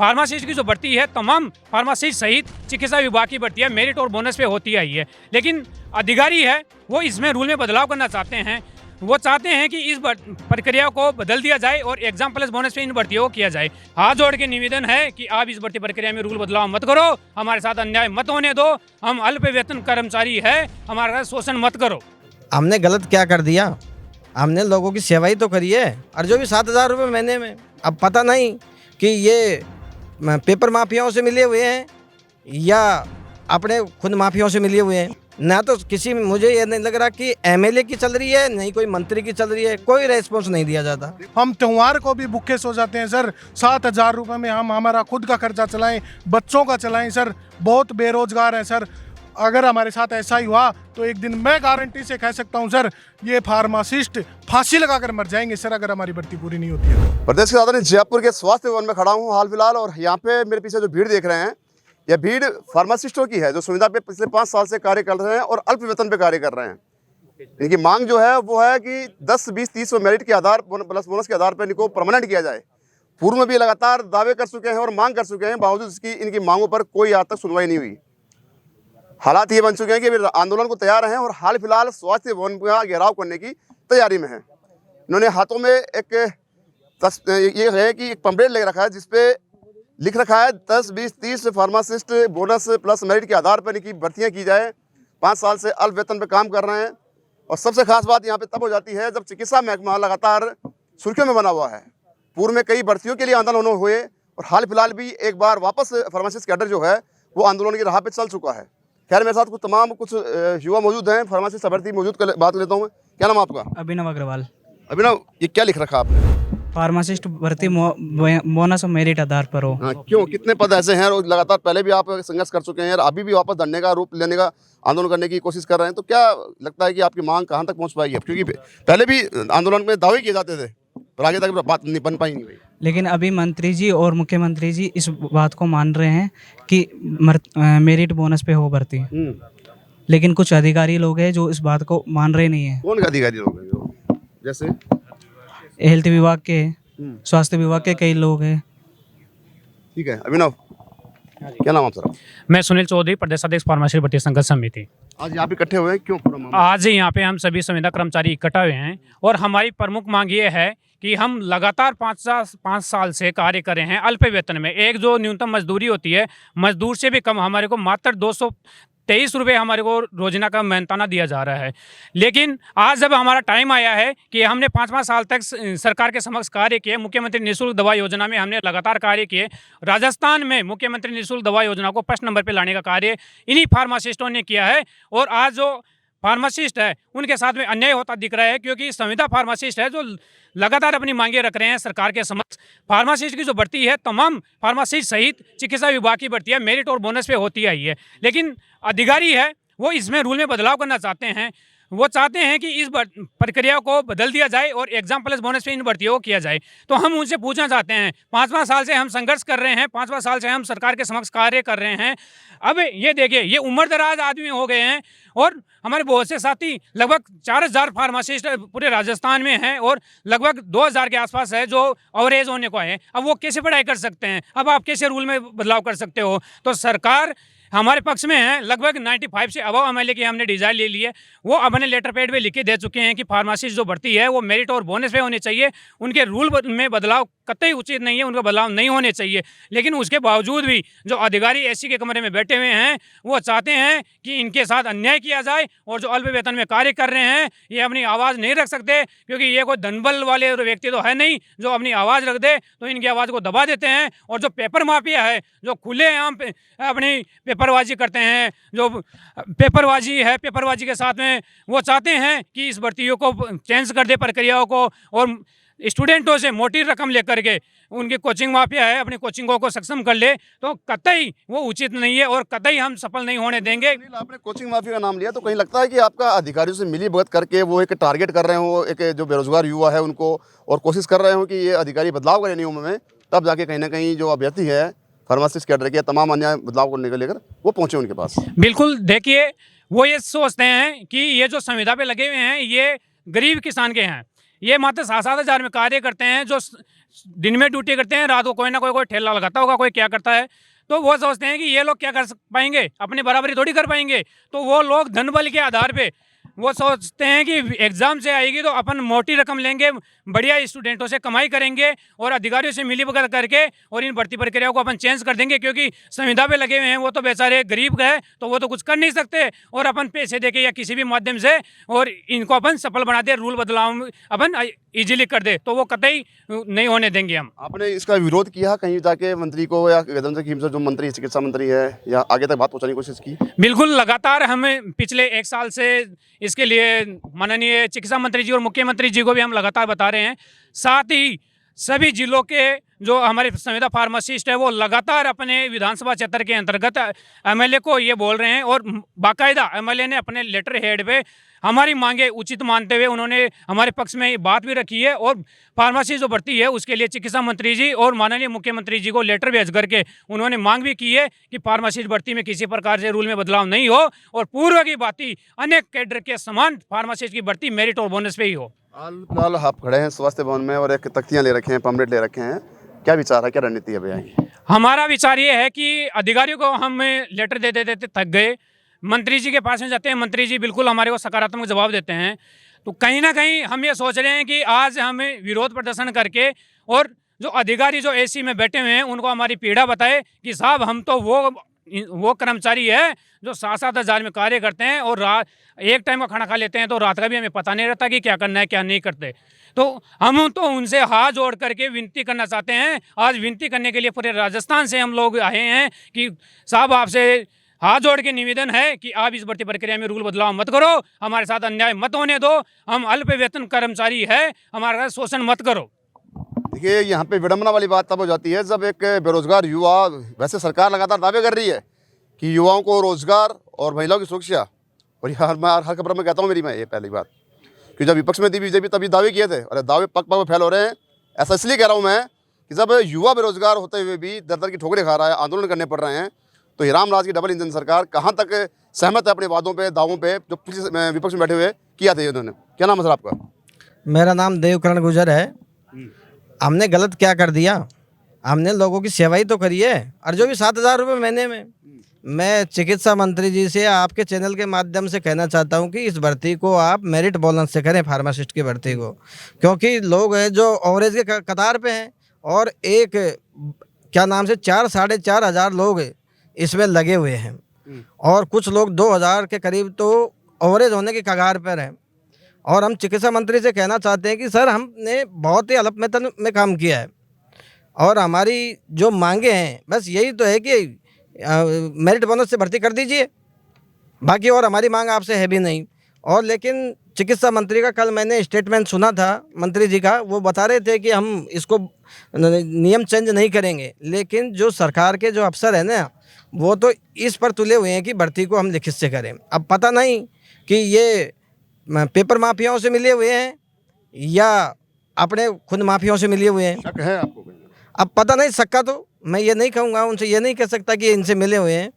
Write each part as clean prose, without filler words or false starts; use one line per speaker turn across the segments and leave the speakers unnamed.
Pharmacist की जो भर्ती है तमाम फार्मासिस्ट सहित चिकित्सा विभाग की भर्ती है मेरिट और बोनस पे होती आई है, लेकिन अधिकारी है वो इसमें रूल में बदलाव करना चाहते हैं। वो चाहते हैं कि इस प्रक्रिया को बदल दिया जाए और एग्जाम प्लस बोनस पे इन भर्तियों को किया जाए। हाथ जोड़ के निवेदन है कि आप इस भर्ती प्रक्रिया में रूल बदलाव मत करो, हमारे साथ अन्याय मत होने दो, हम अल्प वेतन कर्मचारी है, हमारे साथ शोषण मत करो।
हमने गलत क्या कर दिया? हमने लोगों की सेवाई तो करी है, और जो भी 7,000 रुपये महीने में, अब पता नहीं कि ये पेपर माफियाओं से मिले हुए हैं या अपने खुद माफियाओं से मिले हुए हैं। ना तो किसी, मुझे ये नहीं लग रहा कि एमएलए की चल रही है, नहीं कोई मंत्री की चल रही है, कोई रेस्पॉन्स नहीं दिया जाता।
हम त्योहार को भी भूखे सो जाते हैं सर। 7,000 रुपये में हम हमारा खुद का खर्चा चलाएं, बच्चों का चलाएं सर। बहुत बेरोजगार हैं सर। अगर हमारे साथ ऐसा ही हुआ तो एक दिन मैं गारंटी से कह सकता हूं सर, ये फार्मासिस्ट फांसी लगाकर मर जाएंगे सर, अगर हमारी भर्ती पूरी नहीं होती है।
प्रदेश के राजधानी जयपुर के स्वास्थ्य भवन में खड़ा हूँ हाल फिलहाल, और यहाँ पे मेरे पीछे जो भीड़ देख रहे हैं, यह भीड़ फार्मासिस्टों की है जो संविदा पे पिछले 5 साल से कार्य कर रहे हैं और अल्प वेतन पे कार्य कर रहे हैं। इनकी मांग जो है वो है कि 10, 20, 30 मेरिट के आधार प्लस बोनस के आधार पर इनको परमानेंट किया जाए। पूर्व में भी लगातार दावे कर चुके हैं और मांग कर चुके हैं, बावजूद इसकी इनकी मांगों पर कोई आज तक सुनवाई नहीं हुई। हालात ये बन चुके हैं कि वे आंदोलन को तैयार हैं और हाल फिलहाल स्वास्थ्य भवन का घेराव करने की तैयारी में है। इन्होंने हाथों में ये है कि एक पंपलेट ले रखा है जिसपे लिख रखा है 10, 20, 30 फार्मासिस्ट बोनस प्लस मेरिट के आधार पर इनकी भर्तियां की जाए। 5 साल से अल्प वेतन पे काम कर रहे हैं, और सबसे खास बात यहाँ पे तब हो जाती है जब चिकित्सा महकमा लगातार सुर्खियों में बना हुआ है। पूर्व में कई भर्तियों के लिए आंदोलन हुए और हाल फिलहाल भी एक बार वापस फार्मासिस्ट कैडर जो है वो आंदोलन की राह पे चल चुका है। खैर, मेरे साथ कुछ युवा मौजूद हैं, फार्मासिस्ट अभ्यर्थी मौजूद, बात लेता हूँ मैं। क्या नाम आपका?
अभिनव अग्रवाल।
अभिनव, ये क्या लिख रखा आपने?
फार्मासिस्ट भर्ती बोनस और मेरिट आधार पर हो।
हाँ, क्यों? कितने पद ऐसे हैं और लगातार पहले भी आप संघर्ष कर चुके हैं और अभी भी वापस धरने का रूप लेने का आंदोलन करने की कोशिश कर रहे हैं, तो क्या लगता है कि आपकी मांग कहाँ तक पहुँच पाएगी? क्योंकि पहले भी आंदोलन में दावे किए जाते थे पर आगे तक बात नहीं बन पाई नहीं भाई।
लेकिन अभी मंत्री जी और मुख्यमंत्री जी इस बात को मान रहे हैं कि मेरिट बोनस पे हो भर्ती, लेकिन कुछ अधिकारी लोग हैं जो इस बात को मान रहे नहीं है।
कौन के अधिकारी लोग हैं जो? जैसे
हेल्थ विभाग के, स्वास्थ्य विभाग के कई लोग हैं।
ठीक है अभिनव, क्या नाम आप सर?
मैं सुनील चौधरी, प्रदेश अध्यक्ष फार्मासिस्ट भर्ती संघर्ष समिति।
आज यहाँ पे इकट्ठे हुए हैं, क्यों पूरा मामला?
आज यहाँ पे हम सभी संविदा कर्मचारी इकट्ठा हुए हैं और हमारी प्रमुख मांग ये है कि हम लगातार 5 साल से कार्य कर रहे हैं अल्प वेतन में। एक जो न्यूनतम मजदूरी होती है, मजदूर से भी कम हमारे को मात्र 223 रुपये हमारे को रोजाना का मेहनताना दिया जा रहा है। लेकिन आज जब हमारा टाइम आया है कि हमने 5 साल तक सरकार के समक्ष कार्य किए, मुख्यमंत्री निःशुल्क दवा योजना में हमने लगातार कार्य किए। राजस्थान में मुख्यमंत्री निःशुल्क दवा योजना को फर्स्ट नंबर पर लाने का कार्य इन्हीं फार्मासिस्टों ने किया है, और आज जो फार्मासिस्ट है उनके साथ में अन्याय होता दिख रहा है, क्योंकि संविदा फार्मासिस्ट है जो लगातार अपनी मांगे रख रहे हैं सरकार के समक्ष। फार्मासिस्ट की जो भर्ती है तमाम फार्मासिस्ट सहित चिकित्सा विभाग की भर्ती है मेरिट और बोनस पे होती आई है, लेकिन अधिकारी है वो इसमें रूल में बदलाव करना चाहते हैं। वो चाहते हैं कि इस प्रक्रिया को बदल दिया जाए और एग्जाम प्लस बोनस पे इन भर्तियों को किया जाए। तो हम उनसे पूछना चाहते हैं, 5 साल से हम संघर्ष कर रहे हैं, 5 साल से हम सरकार के समक्ष कार्य कर रहे हैं। अब ये देखिए, ये उम्रदराज आदमी हो गए हैं और हमारे बहुत से साथी, लगभग 4,000 फार्मासिस्ट पूरे राजस्थान में हैं और लगभग 2,000 के आसपास है जो अवरेज होने को है। अब वो कैसे पढ़ाई कर सकते हैं? अब आप कैसे रूल में बदलाव कर सकते हो? तो सरकार हमारे पक्ष में है। लगभग 95 से अबव एमएलए की हमने डिज़ाइन ले ली है। वो अपने लेटर पैड पे लिख के दे चुके हैं कि फार्मासिस्ट जो भर्ती है वो मेरिट और बोनस पे होने चाहिए। उनके रूल में बदलाव कतई उचित नहीं है, उनका बदलाव नहीं होने चाहिए। लेकिन उसके बावजूद भी जो अधिकारी एसी के कमरे में बैठे हुए हैं वो चाहते हैं कि इनके साथ अन्याय किया जाए, और जो अल्प वेतन में कार्य कर रहे हैं ये अपनी आवाज़ नहीं रख सकते, क्योंकि ये कोई धनबल वाले व्यक्ति तो है नहीं जो अपनी आवाज़ रख दे, तो इनकी आवाज़ को दबा देते हैं। और जो पेपर माफिया है जो खुलेआम अपनी पेपरबाजी करते हैं, जो पेपरबाजी है, पेपरबाजी के साथ में वो चाहते हैं कि इस भर्तियों को चेंज कर दे प्रक्रियाओं को, और स्टूडेंटों से मोटी रकम लेकर के उनकी कोचिंग माफिया है अपनी कोचिंगों को सक्षम कर ले, तो कतई वो उचित नहीं है और कतई हम सफल नहीं होने देंगे।
आपने कोचिंग माफिया का नाम लिया, तो कहीं लगता है कि आपका अधिकारियों से मिली भगत करके वो एक टारगेट कर रहे हो एक जो बेरोजगार युवा है उनको, और कोशिश कर रहे हो कि ये अधिकारी बदलाव करें नियमों में, तब जाके कहीं ना कहीं जो अभ्यर्थी है फार्मासिस्ट कैडर के तमाम अन्याय बदलाव करने को लेकर वो पहुंचे उनके पास।
बिल्कुल, देखिए वो ये सोचते हैं कि ये जो संविदा पे लगे हुए हैं ये गरीब किसान के हैं, ये मात्र 7,000 में कार्य करते हैं, जो दिन में ड्यूटी करते हैं, रात को कोई ना कोई ठेला लगाता होगा, कोई क्या करता है। तो वो सोचते हैं कि ये लोग क्या कर पाएंगे, अपनी बराबरी थोड़ी कर पाएंगे। तो वो लोग धन बल के आधार पे वो सोचते हैं कि एग्ज़ाम से आएगी तो अपन मोटी रकम लेंगे, बढ़िया स्टूडेंटों से कमाई करेंगे और अधिकारियों से मिली भगत करके और इन भर्ती प्रक्रिया को अपन चेंज कर देंगे। क्योंकि संविदा पे लगे हुए हैं, वो तो बेचारे गरीब गए, तो वो तो कुछ कर नहीं सकते। और अपन पैसे देके या किसी भी माध्यम से और इनको अपन सफल बना दे, रूल बदलाव अपन इजीली कर दे, तो वो कतई नहीं होने देंगे हम।
आपने इसका विरोध किया कहीं जाके मंत्री को, या गगन सिंह जो मंत्री चिकित्सा मंत्री है, या आगे तक बात पहुंचाने की कोशिश की?
बिल्कुल, लगातार हमें पिछले 1 साल से इसके लिए माननीय चिकित्सा मंत्री जी और मुख्यमंत्री जी को भी हम लगातार बता रहे हैं। साथ ही सभी जिलों के जो हमारे संविदा फार्मासिस्ट है वो लगातार अपने विधानसभा क्षेत्र के अंतर्गत एमएलए को ये बोल रहे हैं और बाकायदा एमएलए ने अपने लेटर हेड पे हमारी मांगे उचित मानते हुए उन्होंने हमारे पक्ष में बात भी रखी है। और फार्मेसी जो भर्ती है उसके लिए चिकित्सा मंत्री जी और माननीय मुख्यमंत्री जी को लेटर भेज करके उन्होंने मांग भी की है कि फार्मेसी भर्ती में किसी प्रकार से रूल में बदलाव नहीं हो और पूर्व की बाती अनेक कैडर के समान फार्मासिस्ट की भर्ती मेरिट और बोनस पे ही हो।
फिलहाल आप खड़े हैं स्वास्थ्य भवन में और एक तख्तियाँ ले रखे हैं, पम्पलेट ले रखे हैं, क्या विचार है, क्या रणनीति है भैया?
हमारा विचार ये है कि अधिकारियों को हम लेटर दे देते थक गए, मंत्री जी के पास में जाते हैं, मंत्री जी बिल्कुल हमारे को सकारात्मक जवाब देते हैं। तो कहीं ना कहीं हम ये सोच रहे हैं कि आज हमें विरोध प्रदर्शन करके और जो अधिकारी जो एसी में बैठे हुए हैं उनको हमारी पीड़ा बताए कि साहब हम तो वो कर्मचारी है जो 7-7 हज़ार में कार्य करते हैं और रात एक टाइम का खाना खा लेते हैं, तो रात का भी हमें पता नहीं रहता कि क्या करना है क्या नहीं करते। तो हम तो उनसे हाथ जोड़ करके विनती करना चाहते हैं। आज विनती करने के लिए पूरे राजस्थान से हम लोग आए हैं कि साहब आपसे हाथ जोड़ के निवेदन है कि आप इस भर्ती प्रक्रिया में रूल बदलाव मत करो, हमारे साथ अन्याय मत होने दो, हम अल्प वेतन कर्मचारी है, हमारे साथ शोषण मत करो।
देखिए, यहाँ पे विडंबना वाली बात तब हो जाती है जब एक बेरोजगार युवा, वैसे सरकार लगातार दावे कर रही है कि युवाओं को रोजगार और महिलाओं की सुरक्षा, और यार मैं हर खबर में कहता हूँ मेरी, मैं ये पहली बात कि जब विपक्ष में थी बीजेपी तभी दावे किए थे, और दावे पक पक में फैल हो रहे हैं। ऐसा इसलिए कह रहा हूँ मैं कि जब युवा बेरोजगार होते हुए भी दर दर की ठोकरें खा रहा है, आंदोलन करने पड़ रहे हैं, तो हिराम राज की डबल इंजन सरकार कहाँ तक सहमत है अपने वादों पे, दावों पे जो विपक्ष में बैठे हुए किया था उन्होंने? क्या नाम है सर आपका?
मेरा नाम देवकरण गुजर है। हमने गलत क्या कर दिया? हमने लोगों की सेवाई तो करी है, और जो भी 7,000 रुपये महीने में, मैं चिकित्सा मंत्री जी से आपके चैनल के माध्यम से कहना चाहता हूं कि इस भर्ती को आप मेरिट बोनस से करें, फार्मासिस्ट की भर्ती को, क्योंकि लोग हैं जो एवरेज के कतार पे हैं और एक क्या नाम से 4-4.5 हज़ार लोग इसमें लगे हुए हैं और कुछ लोग 2,000 के करीब तो एवरेज होने की कगार पर हैं। और हम चिकित्सा मंत्री से कहना चाहते हैं कि सर हमने बहुत ही अल्प वेतन में काम किया है और हमारी जो मांगे हैं बस यही तो है कि मेरिट बोनस से भर्ती कर दीजिए, बाकी और हमारी मांग आपसे है भी नहीं। और लेकिन चिकित्सा मंत्री का कल मैंने स्टेटमेंट सुना था मंत्री जी का, वो बता रहे थे कि हम इसको नियम चेंज नहीं करेंगे, लेकिन जो सरकार के जो अफसर हैं ना वो तो इस पर तुले हुए हैं कि भर्ती को हम लिखित से करें। अब पता नहीं कि ये पेपर माफियाओं से मिले हुए हैं या अपने खुद माफियाओं से मिले हुए हैं,
शक है आपको?
अब पता नहीं, सक्का तो मैं ये नहीं कहूँगा, उनसे ये नहीं कह सकता कि इनसे मिले हुए हैं।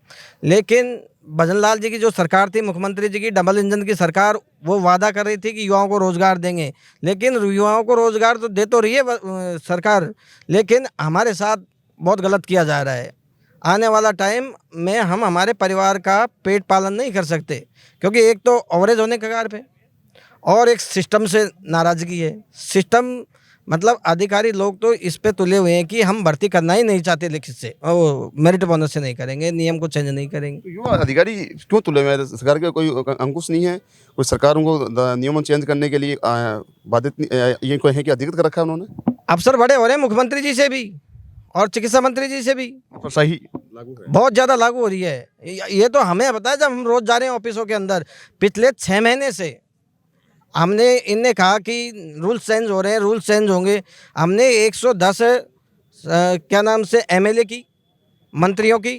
लेकिन भजन लाल जी की जो सरकार थी, मुख्यमंत्री जी की डबल इंजन की सरकार, वो वादा कर रही थी कि युवाओं को रोज़गार देंगे, लेकिन युवाओं को रोज़गार तो दे तो रही है सरकार, लेकिन हमारे साथ बहुत गलत किया जा रहा है। आने वाला टाइम में हम हमारे परिवार का पेट पालन नहीं कर सकते, क्योंकि एक तो एवरेज होने के कगार पे और एक सिस्टम से नाराज़गी है। सिस्टम मतलब अधिकारी लोग तो इस पे तुले हुए हैं कि हम भर्ती करना ही नहीं चाहते लिखित से, और मेरिट बोनस से नहीं करेंगे, नियम को चेंज नहीं करेंगे।
तो युवा अधिकारी क्यों तुले हुए हैं? सरकार के कोई अंकुश नहीं है? कोई सरकार उनको नियमों चेंज करने के लिए बाधित ये कोई है कि अधिकृत कर रखा है उन्होंने?
अफसर बड़े हो रहे हैं मुख्यमंत्री जी से भी और चिकित्सा मंत्री जी से भी,
तो सही लागू है,
बहुत ज़्यादा लागू हो रही है। ये तो हमें पता है, जब हम रोज़ जा रहे हैं ऑफिसों के अंदर, पिछले 6 महीने से हमने इनने कहा कि रूल्स चेंज हो रहे हैं, रूल्स चेंज होंगे। हमने 110 क्या नाम से एमएलए की, मंत्रियों की,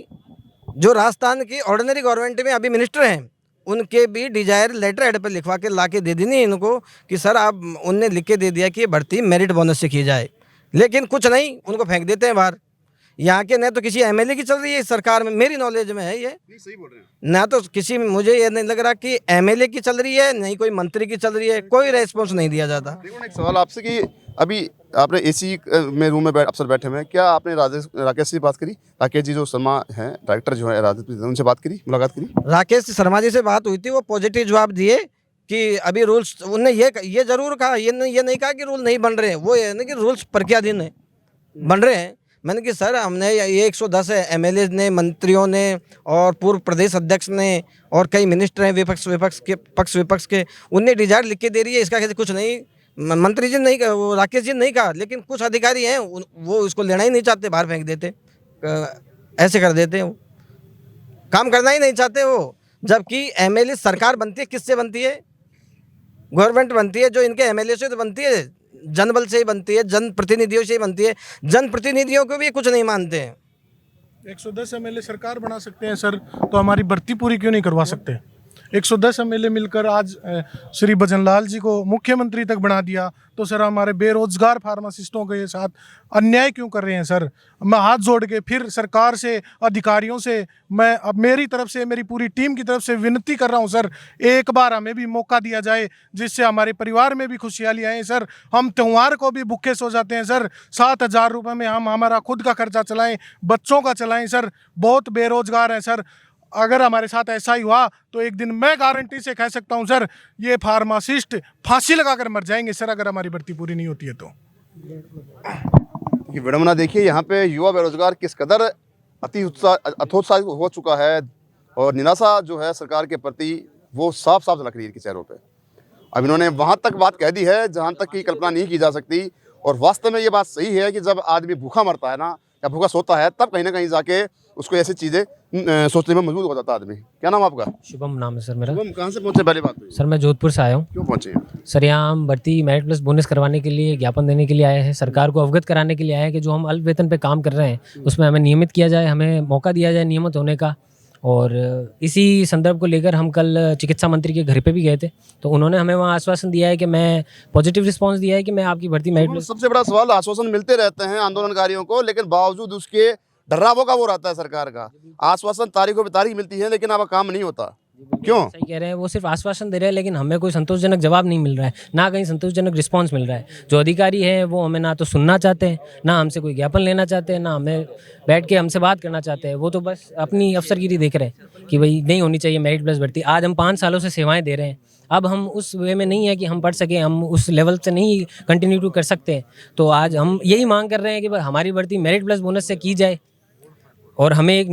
जो राजस्थान की ऑर्डिनरी गवर्नमेंट में अभी मिनिस्टर हैं, उनके भी डिजायर लेटर हेड पर लिखवा के ला के दे दी नहीं इनको कि सर आप, उनने लिख के दे दिया कि ये भर्ती मेरिट बोनस से की जाए, लेकिन कुछ नहीं, उनको फेंक देते हैं बाहर। यहाँ के न तो किसी एमएलए की चल रही है इस सरकार में, मेरी नॉलेज में है ये,
नहीं सही बोल रहे हैं।
ना तो किसी, मुझे ये नहीं लग रहा कि एमएलए की चल रही है, नहीं कोई मंत्री की चल रही है, कोई रेस्पॉन्स नहीं दिया जाता।
देखो ना, एक सवाल आपसे कि अभी आपने एसी में रूम में अफसर बैठे हुए हैं, क्या आपने राकेश से बात करी? राकेश जी जो शर्मा हैं डायरेक्टर जो है राजनीति, उनसे बात करी, मुलाकात करी?
राकेश शर्मा जी से बात हुई थी, वो पॉजिटिव जवाब दिए कि अभी रूल्स, उनने ये जरूर कहा, ये नहीं कहा कि रूल नहीं बन रहे हैं, वो ये ना कि रूल्स प्रक्रियाधीन है, बन रहे हैं। मैंने कि सर हमने ये 110 एमएलए ने, मंत्रियों ने और पूर्व प्रदेश अध्यक्ष ने और कई मिनिस्टर हैं पक्ष विपक्ष के, उनने डिजायर लिख के दे रही है, इसका कैसे कुछ नहीं, मंत्री जी नहीं कहा, वो राकेश जी ने नहीं कहा, लेकिन कुछ अधिकारी हैं वो इसको लेना ही नहीं चाहते, बाहर फेंक देते, ऐसे कर देते हैं, वो काम करना ही नहीं चाहते वो। जबकि एमएलए सरकार बनती है, किससे बनती है? गवर्नमेंट बनती है, जो इनके एमएलए से तो बनती है, जनबल से ही बनती है, जनप्रतिनिधियों से ही बनती है। जनप्रतिनिधियों को भी कुछ नहीं मानते हैं।
110 एमएलए सरकार बना सकते हैं सर, तो हमारी भर्ती पूरी क्यों नहीं करवा सकते? 110 एमएलए मिलकर आज श्री भजनलाल जी को मुख्यमंत्री तक बना दिया, तो सर हमारे बेरोजगार फार्मासिस्टों के साथ अन्याय क्यों कर रहे हैं सर? मैं हाथ जोड़ के फिर सरकार से, अधिकारियों से, मैं अब मेरी तरफ से, मेरी पूरी टीम की तरफ से विनती कर रहा हूं सर, एक बार हमें भी मौका दिया जाए, जिससे हमारे परिवार में भी खुशहाली आए सर। हम त्यौहार को भी भूखे सो जाते हैं सर, 7,000 रुपये में हम हमारा खुद का खर्चा चलाएं, बच्चों का चलाएं सर, बहुत बेरोजगार हैं सर। अगर हमारे साथ ऐसा ही हुआ तो एक दिन मैं गारंटी से कह सकता हूं सर, ये फार्मासिस्ट फांसी लगाकर मर जाएंगे सर, अगर हमारी भर्ती पूरी नहीं होती है तो।
ये विडम्बना देखिए, यहाँ पे युवा बेरोजगार किस कदर अथोत्साहित हो चुका है, और निराशा जो है सरकार के प्रति वो साफ साफ झलक रही है इनके चेहरों पे। अब इन्होंने वहाँ तक बात कह दी है जहाँ तक की कल्पना नहीं की जा सकती, और वास्तव में ये बात सही है कि जब आदमी भूखा मरता है ना, या भूखा सोता है, तब कहीं ना कहीं जाके उसको ऐसी चीज़ें सोचने में मजबूर हो जाता है आदमी। क्या नाम आपका?
शुभम नाम है सर मेरा।
शुभम, कहाँ से पहुँचे? पहले बात हुई
सर मैं जोधपुर से आया हूँ।
क्यों पहुँचे हैं?
सर यहाँ हम भर्ती मेरिट प्लस बोनस करवाने के लिए ज्ञापन देने के लिए आए हैं, सरकार को अवगत कराने के लिए आए हैं कि जो हम अल्प वेतन पे काम कर रहे हैं उसमें हमें नियमित किया जाए, हमें मौका दिया जाए नियमित होने का। और इसी संदर्भ को लेकर हम कल चिकित्सा मंत्री के घर पे भी गए थे, तो उन्होंने हमें वहाँ आश्वासन दिया है कि मैं पॉजिटिव रिस्पांस दिया है कि मैं आपकी भर्ती मेरिट प्लस।
सबसे बड़ा सवाल, आश्वासन मिलते रहते हैं आंदोलनकारियों को, लेकिन बावजूद उसके डरावों का वो रहता है सरकार का। आश्वासन तारीखों पे तारीख मिलती है, लेकिन अब काम नहीं होता। क्यों?
सही कह रहे हैं, वो सिर्फ आश्वासन दे रहे हैं, लेकिन हमें कोई संतोषजनक जवाब नहीं मिल रहा है, ना कहीं संतोषजनक रिस्पांस मिल रहा है। जो अधिकारी हैं वो हमें ना तो सुनना चाहते हैं, ना हमसे कोई ज्ञापन लेना चाहते हैं, ना हमें बैठ के हमसे बात करना चाहते हैं। वो तो बस अपनी अफसरगिरी देख रहे हैं कि भाई नहीं होनी चाहिए मेरिट प्लस भर्ती। आज हम 5 सालों से सेवाएं दे रहे हैं, अब हम उस वे में नहीं है कि हम पढ़ सकें, हम उस लेवल से नहीं कंटिन्यू टू कर सकते। तो आज हम यही मांग कर रहे हैं कि हमारी भर्ती मेरिट प्लस बोनस से की जाए और हमें एक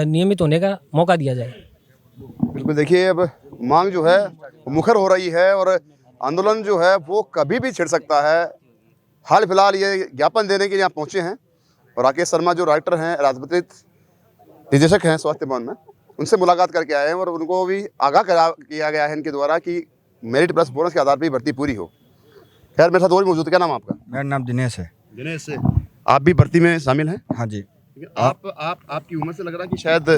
नियमित होने का मौका दिया जाए।
बिल्कुल, देखिए अब मांग जो है वो मुखर हो रही है, और आंदोलन जो है वो कभी भी छिड़ सकता है। हाल फिलहाल ये ज्ञापन देने के लिए यहाँ पहुँचे हैं, और राकेश शर्मा जो राइटर हैं, राजपत्रित निदेशक हैं स्वास्थ्य भवन में, उनसे मुलाकात करके आए हैं, और उनको भी आगाह किया गया है इनके द्वारा कि मेरिट प्लस बोनस के आधार पर भर्ती पूरी हो। खैर, मेरे साथ और भी मौजूद है। क्या नाम आपका?
मेरा नाम दिनेश है।
दिनेश से आप भी भर्ती में शामिल हैं?
हाँ जी।
आपकी उम्र से लग रहा है कि शायद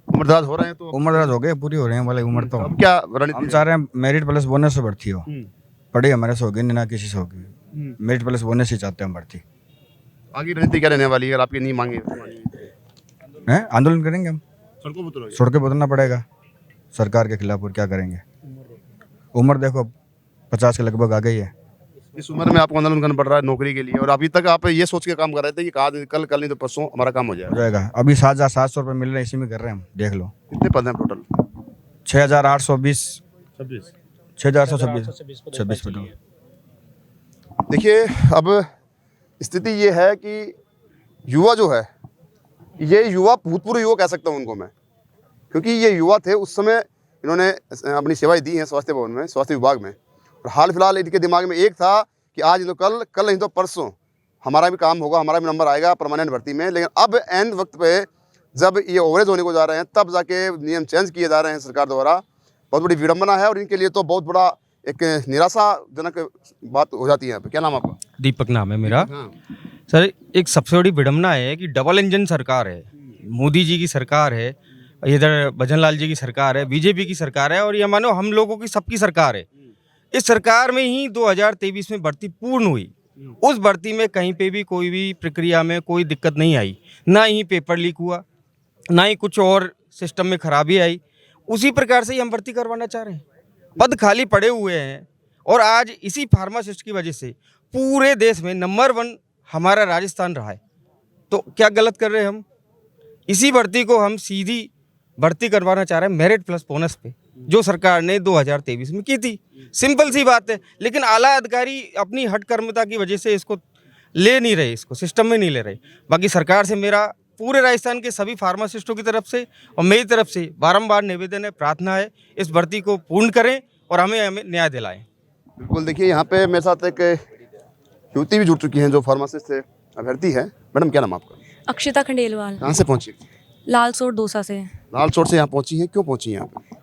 उम्रदराज हो रहे हैं, तो
उम्र हो गए, पूरी हो रही है वाली उम्र तो।
अब क्या
हम
रणनीति?
चाह रहे हैं मेरिट प्लस बोनस से भर्ती हो। पढ़े हमारे से होगी, ना किसी से होगी, मेरिट प्लस बोनस ही चाहते हैं हम भर्ती।
आगे रणनीति क्या रहने वाली है अगर आपकी नहीं मांगे?
हैं, आंदोलन करेंगे हम,
सड़कों पर
सड़कें पे उतरना पड़ेगा सरकार के खिलाफ। और क्या करेंगे? उम्र देखो 50 के लगभग आ गई है।
इस उम्र में आपको आंदोलन करना पड़ रहा है नौकरी के लिए, और अभी तक आप ये सोच के काम कर रहे थे कि कल नहीं तो परसों हमारा काम हो
जाएगा। अभी 7,700 रुपये मिल रहे हैं, इसी में कर रहे हैं हम। देख लो
कितने पद हैं टोटल?
6,820 6,426 पद।
देखिए, अब स्थिति ये है कि युवा जो है, ये युवा भूतपूर्व युवा कह सकता हूँ उनको मैं, क्योंकि ये युवा थे उस समय, इन्होंने अपनी सेवाएं दी हैं स्वास्थ्य भवन में, स्वास्थ्य विभाग में। और हाल फिलहाल इनके दिमाग में एक था कि आज नहीं तो कल नहीं तो परसों हमारा भी काम होगा, हमारा भी नंबर आएगा परमानेंट भर्ती में। लेकिन अब एंड वक्त पे जब ये ओवरेज होने को जा रहे हैं, तब जाके नियम चेंज किए जा रहे हैं सरकार द्वारा। बहुत बड़ी विडम्बना है, और इनके लिए तो बहुत बड़ा एक निराशाजनक बात हो जाती है। क्या नाम आपका?
दीपक नाम है मेरा।
हाँ।
सर, एक सबसे बड़ी विडम्बना है कि डबल इंजन सरकार है। मोदी जी की सरकार है, इधर भजनलाल जी की सरकार है, बीजेपी की सरकार है, और ये मानो हम लोगों की सबकी सरकार है। इस सरकार में ही 2023 में भर्ती पूर्ण हुई, उस भर्ती में कहीं पे भी कोई भी प्रक्रिया में कोई दिक्कत नहीं आई, ना ही पेपर लीक हुआ, ना ही कुछ और सिस्टम में खराबी आई। उसी प्रकार से ही हम भर्ती करवाना चाह रहे हैं। पद खाली पड़े हुए हैं और आज इसी फार्मासिस्ट की वजह से पूरे देश में नंबर 1 हमारा राजस्थान रहा है। तो क्या गलत कर रहे हैं हम? इसी भर्ती को हम सीधी भर्ती करवाना चाह रहे हैं मेरिट प्लस बोनस पे, जो सरकार ने 2023 में की थी। सिंपल सी बात है, लेकिन आला अधिकारी अपनी हठकर्मता की वजह से इसको ले नहीं रहे, इसको सिस्टम में नहीं ले रहे। बाकी सरकार से मेरा पूरे राजस्थान के सभी फार्मासिस्टों की तरफ से और मेरी तरफ से बारंबार निवेदन है, प्रार्थना है, इस भर्ती को पूर्ण करें और हमें न्याय दिलाएं।
बिल्कुल, देखिए यहाँ पे मेरे साथ एक युवती भी जुड़ चुकी हैं जो फार्मासिस्ट से अभ्यर्थी है। मैडम, क्या नाम आपका?
अक्षिता खंडेलवाल,
कहाँ से पहुँची?
लालसोट दौसा से।
लालसोट से यहाँ पहुँची हैं, क्यों पहुँची हैं यहाँ पे?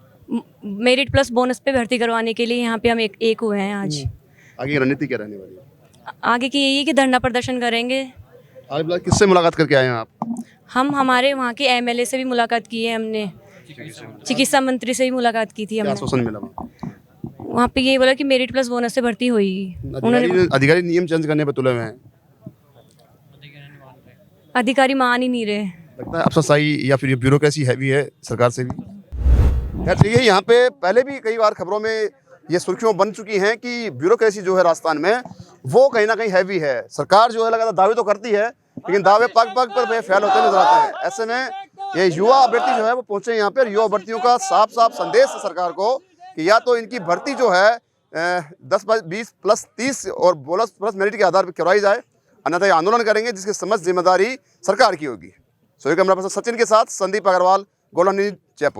मेरिट प्लस बोनस पे भर्ती करवाने के लिए यहाँ पे हम एक हुए हैं आज।
आगे की रणनीति क्या रहने वाली है?
आगे की यही है कि धरना प्रदर्शन करेंगे।
आगे फिलहाल किससे मुलाकात करके आए हैं आप?
हम हमारे वहाँ के एमएलए से भी मुलाकात की है हमने, चिकित्सा मंत्री से भी मुलाकात की थी
क्या
हमने।
आश्वासन मिला वहाँ?
वहाँ पे ये बोला कि मेरिट प्लस बोनस से भर्ती होगी। उन्होंने
अधिकारी नियम चेंज करने पर तुले हुए हैं।
अधिकारी मान ही नहीं रहे।
लगता है अफसरशाही या फिर ये ब्यूरोक्रेसी हैवी है सरकार से भी। खैर ठीक है, यहाँ पे पहले भी कई बार खबरों में ये सुर्खियों बन चुकी हैं कि ब्यूरोक्रेसी जो है राजस्थान में वो कहीं ना कहीं हैवी है। सरकार जो है लगातार दावे तो करती है, लेकिन दावे पग पग पर फेल होते नजर आते हैं। ऐसे में ये युवा अभ्यर्थी जो है वो पहुंचे यहाँ पे। युवा अभ्यर्थियों का साफ साफ संदेश है सरकार को कि या तो इनकी भर्ती जो है 10, 20 प्लस 30 और बोनस प्लस मेरिट के आधार पर करवाई जाए, अन्यथा ये आंदोलन करेंगे जिसकी समस्त जिम्मेदारी सरकार की होगी। सोई कैमरा पर्सन सचिन के साथ संदीप अग्रवाल, गोल्डन न्यूज, जयपुर।